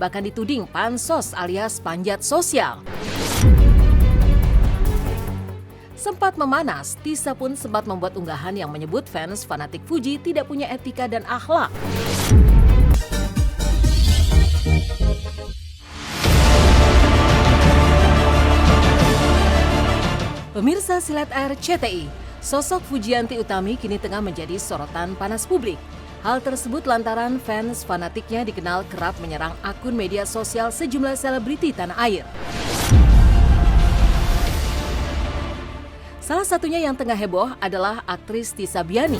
bahkan dituding pansos alias panjat sosial. Sempat memanas, Tisa pun sempat membuat unggahan yang menyebut fans fanatik Fuji tidak punya etika dan akhlak. Pemirsa Silet RCTI, sosok Fujianti Utami kini tengah menjadi sorotan panas publik. Hal tersebut lantaran fans fanatiknya dikenal kerap menyerang akun media sosial sejumlah selebriti tanah air. Salah satunya yang tengah heboh adalah aktris Tisa Biani,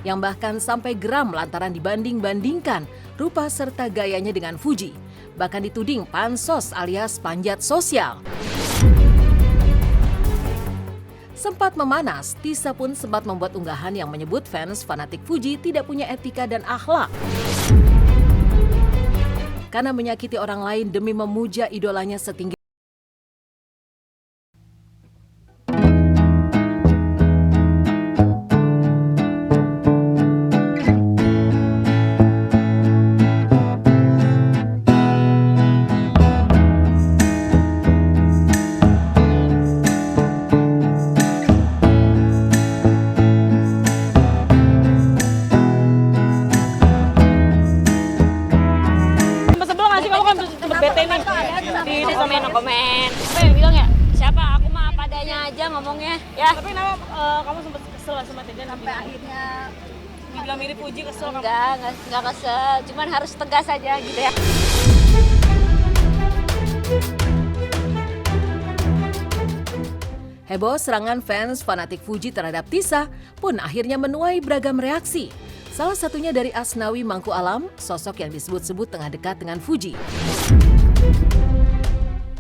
yang bahkan sampai geram lantaran dibanding-bandingkan rupa serta gayanya dengan Fuji. Bahkan dituding pansos alias panjat sosial. Sempat memanas, Tisa pun sempat membuat unggahan yang menyebut fans fanatik Fuji tidak punya etika dan akhlak karena menyakiti orang lain demi memuja idolanya setinggi. Di komen. Apa yang bilang ya? Siapa? Aku mah apa adanya aja ngomongnya ya. Tapi kenapa kamu sempat kesel sama Tejan sampai akhirnya dibilang mirip Fuji, kesel kamu? Enggak kesel, cuman harus tegas aja gitu ya. Heboh serangan fans fanatik Fuji terhadap Tisa pun akhirnya menuai beragam reaksi. Salah satunya dari Asnawi Mangku Alam, sosok yang disebut-sebut tengah dekat dengan Fuji.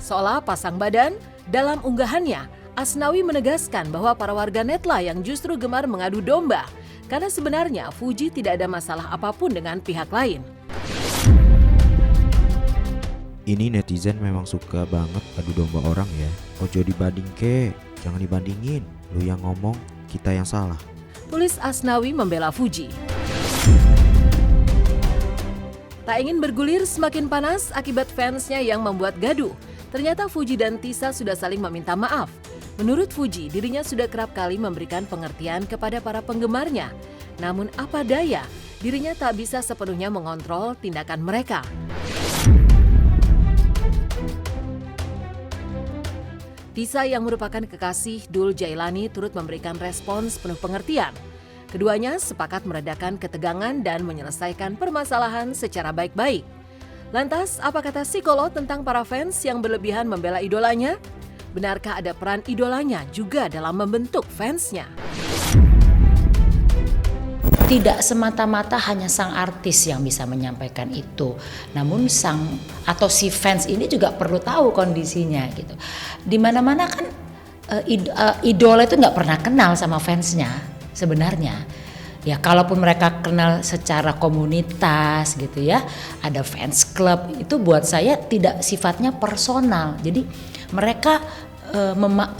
Seolah pasang badan, dalam unggahannya, Asnawi menegaskan bahwa para warganetlah yang justru gemar mengadu domba, karena sebenarnya Fuji tidak ada masalah apapun dengan pihak lain. Ini netizen memang suka banget adu domba orang ya. Ojo dibanding ke, jangan dibandingin. Lu yang ngomong, kita yang salah. Tulis Asnawi membela Fuji. Tak ingin bergulir semakin panas akibat fansnya yang membuat gaduh. Ternyata Fuji dan Tisa sudah saling meminta maaf. Menurut Fuji, dirinya sudah kerap kali memberikan pengertian kepada para penggemarnya. Namun apa daya, dirinya tak bisa sepenuhnya mengontrol tindakan mereka. Tisa yang merupakan kekasih Dul Jailani turut memberikan respons penuh pengertian. Keduanya sepakat meredakan ketegangan dan menyelesaikan permasalahan secara baik-baik. Lantas, apa kata psikolog tentang para fans yang berlebihan membela idolanya? Benarkah ada peran idolanya juga dalam membentuk fansnya? Tidak semata-mata hanya sang artis yang bisa menyampaikan itu, namun si fans ini juga perlu tahu kondisinya gitu. Di mana-mana kan idola itu nggak pernah kenal sama fansnya sebenarnya. Ya kalaupun mereka kenal secara komunitas gitu ya, ada fans club, itu buat saya tidak sifatnya personal. Jadi mereka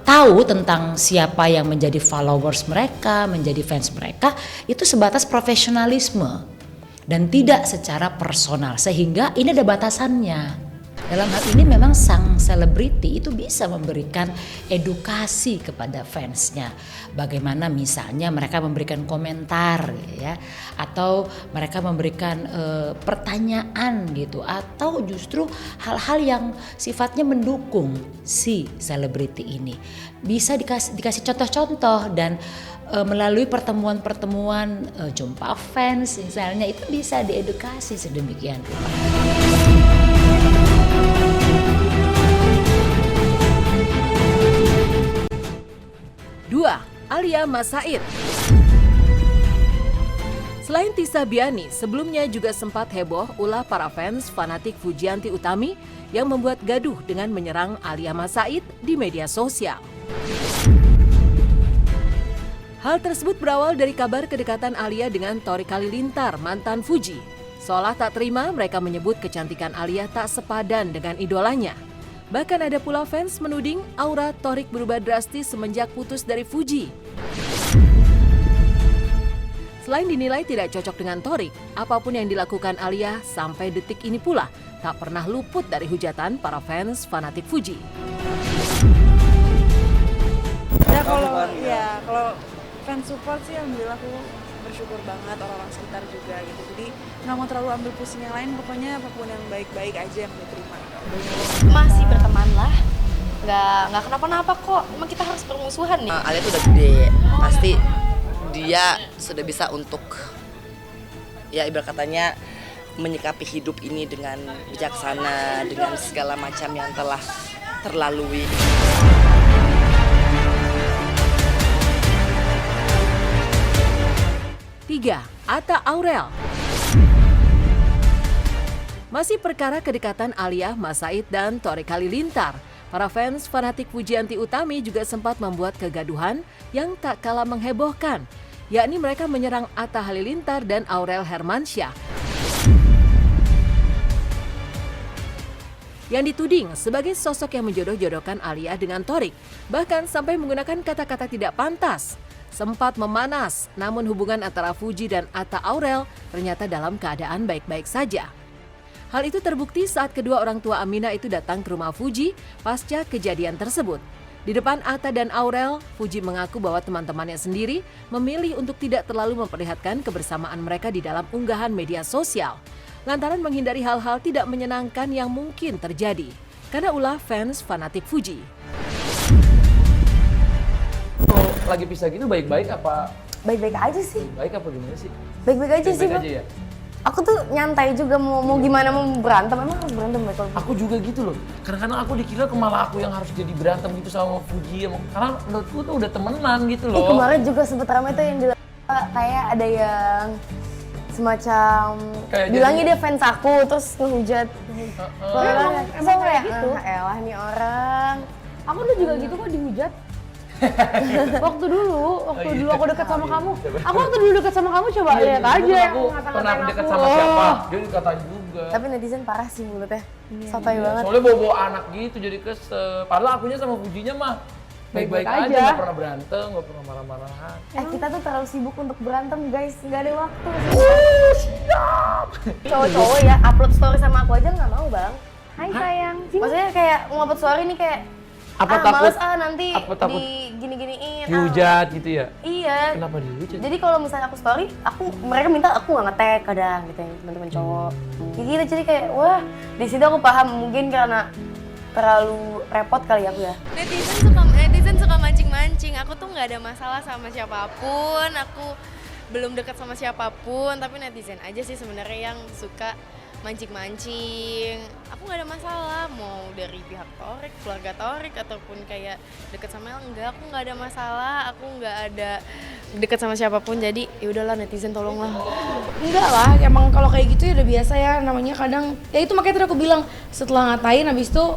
tahu tentang siapa yang menjadi followers mereka, menjadi fans mereka, itu sebatas profesionalisme dan tidak secara personal, sehingga ini ada batasannya. Dalam hal ini memang sang selebriti itu bisa memberikan edukasi kepada fansnya. Bagaimana misalnya mereka memberikan komentar ya, atau mereka memberikan pertanyaan gitu, atau justru hal-hal yang sifatnya mendukung si selebriti ini. Bisa dikasih contoh-contoh dan melalui pertemuan-pertemuan jumpa fans misalnya, itu bisa diedukasi sedemikian rupa. Dua, Alia Mas Said. Selain Tisa Biani, sebelumnya juga sempat heboh ulah para fans fanatik Fujianti Utami yang membuat gaduh dengan menyerang Alia Mas Said di media sosial. Hal tersebut berawal dari kabar kedekatan Alia dengan Torik Halilintar, mantan Fuji. Seolah tak terima, mereka menyebut kecantikan Alia tak sepadan dengan idolanya. Bahkan ada pula fans menuding aura Torik berubah drastis semenjak putus dari Fuji. Selain dinilai tidak cocok dengan Thorik, apapun yang dilakukan Alia sampai detik ini pula tak pernah luput dari hujatan para fans fanatik Fuji. Ya kalau fans support sih alhamdulillah aku bersyukur banget, orang-orang sekitar juga gitu. Jadi nggak mau terlalu ambil pusing yang lain, pokoknya apapun yang baik-baik aja yang diterima. Masih berteman lah, nggak kenapa-napa kok. Emang kita harus bermusuhan nih. Alia tuh udah gede, pasti dia sudah bisa untuk ya ibarat katanya menyikapi hidup ini dengan bijaksana, dengan segala macam yang telah terlalui. Tiga, Atta Aurel. Masih perkara kedekatan Alia, Mas Said, dan Thorik Halilintar. Para fans fanatik Fujianti Utami juga sempat membuat kegaduhan yang tak kalah menghebohkan, yakni mereka menyerang Atta Halilintar dan Aurel Hermansyah. Yang dituding sebagai sosok yang menjodoh-jodohkan Alia dengan Thorik, bahkan sampai menggunakan kata-kata tidak pantas. Sempat memanas, namun hubungan antara Fuji dan Atta Aurel ternyata dalam keadaan baik-baik saja. Hal itu terbukti saat kedua orang tua Aminah itu datang ke rumah Fuji pasca kejadian tersebut. Di depan Atta dan Aurel, Fuji mengaku bahwa teman-temannya sendiri memilih untuk tidak terlalu memperlihatkan kebersamaan mereka di dalam unggahan media sosial, lantaran menghindari hal-hal tidak menyenangkan yang mungkin terjadi. Karena ulah fans fanatik Fuji. Lagi pisah gitu baik-baik apa? Baik-baik aja sih. Baik apa gimana sih? Baik-baik aja sih, Bang. Ya? Aku tuh nyantai juga mau gimana mau berantem, emang harus berantem betul. Aku juga gitu loh. Kadang-kadang aku dikira malah aku yang harus jadi berantem gitu sama Fuji. Karena menurutku tuh udah temenan gitu loh. Kemarin juga sempet ramai tuh yang kayak ada yang semacam kayak bilangnya dia fans aku terus ngehujat. Emang kayak gitu? Elah nih orang. Aku tuh juga gitu kok dihujat. waktu dulu aku dekat sama kamu. Aku waktu dulu dekat sama kamu coba lihat aja. Aku pernah dekat sama siapa? Dia dikatain juga. Tapi netizen parah sih mulutnya. Sotoy banget. Soalnya bawa anak gitu jadi kesel. Padahal akunya sama Fujinya mah baik-baik aja, nggak pernah berantem, nggak pernah marah-marahan. Kita tuh terlalu sibuk untuk berantem guys, nggak ada waktu. Siap. Cowok-cowok ya upload story sama aku aja nggak mau bang. Hai sayang. Maksudnya kayak ngupload story nih kayak apa takut? Males nanti takut di gini-giniin. Dihujat gitu ya? Iya. Kenapa dihujat? Jadi kalau misalnya aku story, mereka minta aku nggak nge-tag kadang gitu ya teman-teman cowok. Kayak gitu jadi kayak wah di situ aku paham mungkin karena terlalu repot kali aku ya. Netizen suka mancing-mancing. Aku tuh nggak ada masalah sama siapapun. Aku belum dekat sama siapapun. Tapi netizen aja sih sebenarnya yang suka mancing-mancing. Aku nggak ada masalah. Mau dari pihak Thorik, keluarga Thorik ataupun kayak dekat sama El, enggak. Aku nggak ada masalah. Aku nggak ada dekat sama siapapun. Jadi ya udahlah netizen tolonglah. Enggak lah, emang kalau kayak gitu ya udah biasa ya. Namanya kadang ya itu makanya tadi aku bilang setelah ngatain habis itu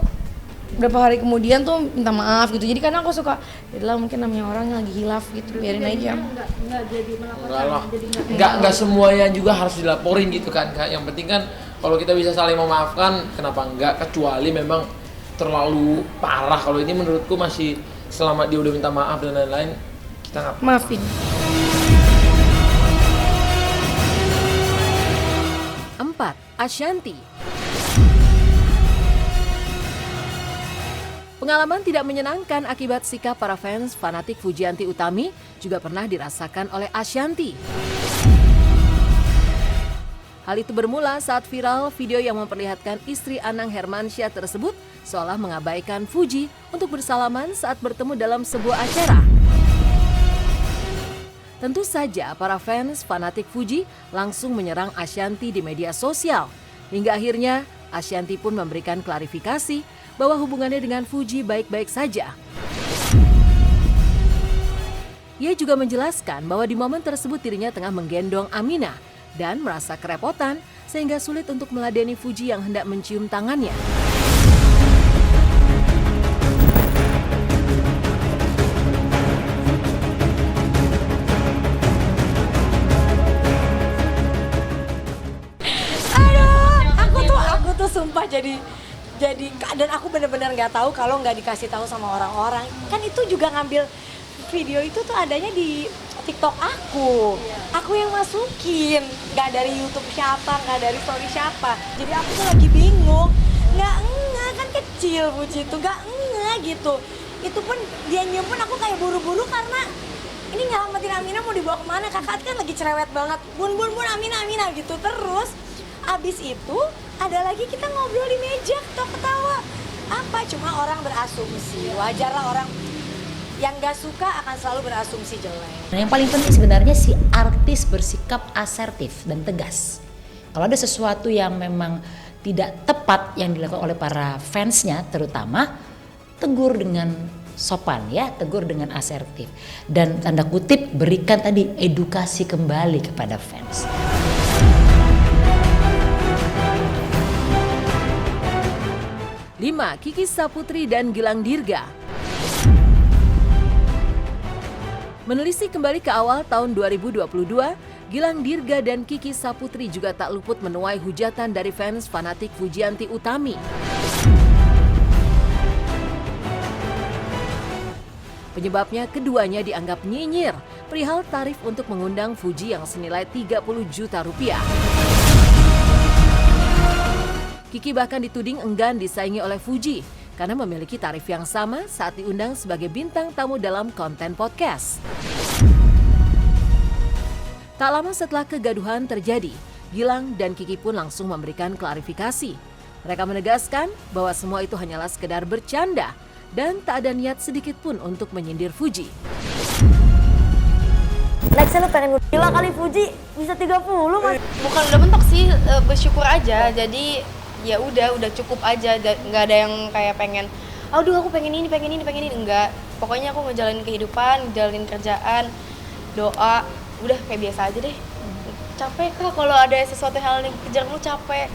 berapa hari kemudian tuh minta maaf gitu. Jadi kadang aku suka, adalah mungkin namanya orang yang lagi hilaf gitu, biarin aja. Enggak jadi melaporkan. Enggak semuanya juga harus dilaporin gitu kan Kak. Yang penting kan kalau kita bisa saling memaafkan, kenapa enggak? Kecuali memang terlalu parah. Kalau ini menurutku masih selama dia udah minta maaf dan lain-lain, kita nggak maafin. 4. Ashanti. Pengalaman tidak menyenangkan akibat sikap para fans fanatik Fujianti Utami juga pernah dirasakan oleh Ashanti. Hal itu bermula saat viral video yang memperlihatkan istri Anang Hermansyah tersebut seolah mengabaikan Fuji untuk bersalaman saat bertemu dalam sebuah acara. Tentu saja para fans fanatik Fuji langsung menyerang Ashanti di media sosial. Hingga akhirnya Ashanti pun memberikan klarifikasi bahwa hubungannya dengan Fuji baik-baik saja. Ia juga menjelaskan bahwa di momen tersebut dirinya tengah menggendong Aminah dan merasa kerepotan sehingga sulit untuk meladeni Fuji yang hendak mencium tangannya. Aku tuh sumpah jadi dan aku benar-benar nggak tahu kalau nggak dikasih tahu sama orang-orang. Kan itu juga ngambil video itu tuh adanya di TikTok aku yang masukin, nggak dari YouTube siapa, nggak dari story siapa. Jadi aku tuh lagi bingung, nggak kan kecil Puji itu, nggak gitu. Itu pun dia nyimpen aku kayak buru-buru karena ini nyelamatin Amina mau dibawa kemana, kakak kan lagi cerewet banget, bun Amina gitu. Terus abis itu ada lagi kita ngobrol di meja, ketawa apa, cuma orang berasumsi, wajar lah orang yang gak suka akan selalu berasumsi jelek. Nah, yang paling penting sebenarnya si artis bersikap asertif dan tegas. Kalau ada sesuatu yang memang tidak tepat yang dilakukan oleh para fansnya terutama, tegur dengan sopan ya, tegur dengan asertif. Dan tanda kutip berikan tadi edukasi kembali kepada fans. Lima, Kiki Saputri dan Gilang Dirga. Menelisik kembali ke awal tahun 2022, Gilang Dirga dan Kiki Saputri juga tak luput menuai hujatan dari fans fanatik Fujianti Utami. Penyebabnya keduanya dianggap nyinyir perihal tarif untuk mengundang Fuji yang senilai 30 juta rupiah. Kiki bahkan dituding enggan disaingi oleh Fuji karena memiliki tarif yang sama saat diundang sebagai bintang tamu dalam konten podcast. Tak lama setelah kegaduhan terjadi, Gilang dan Kiki pun langsung memberikan klarifikasi. Mereka menegaskan bahwa semua itu hanyalah sekedar bercanda dan tak ada niat sedikit pun untuk menyindir Fuji. Lexa lu pengen gila kali Fuji bisa 30 mas. Bukan udah mentok sih, bersyukur aja. Jadi ya udah cukup aja, nggak ada yang kayak pengen aduh aku pengen ini enggak. Pokoknya aku ngejalanin kehidupan, ngejalanin kerjaan, doa, udah kayak biasa aja deh. Capek kah kalau ada sesuatu hal yang kejar lu, capek.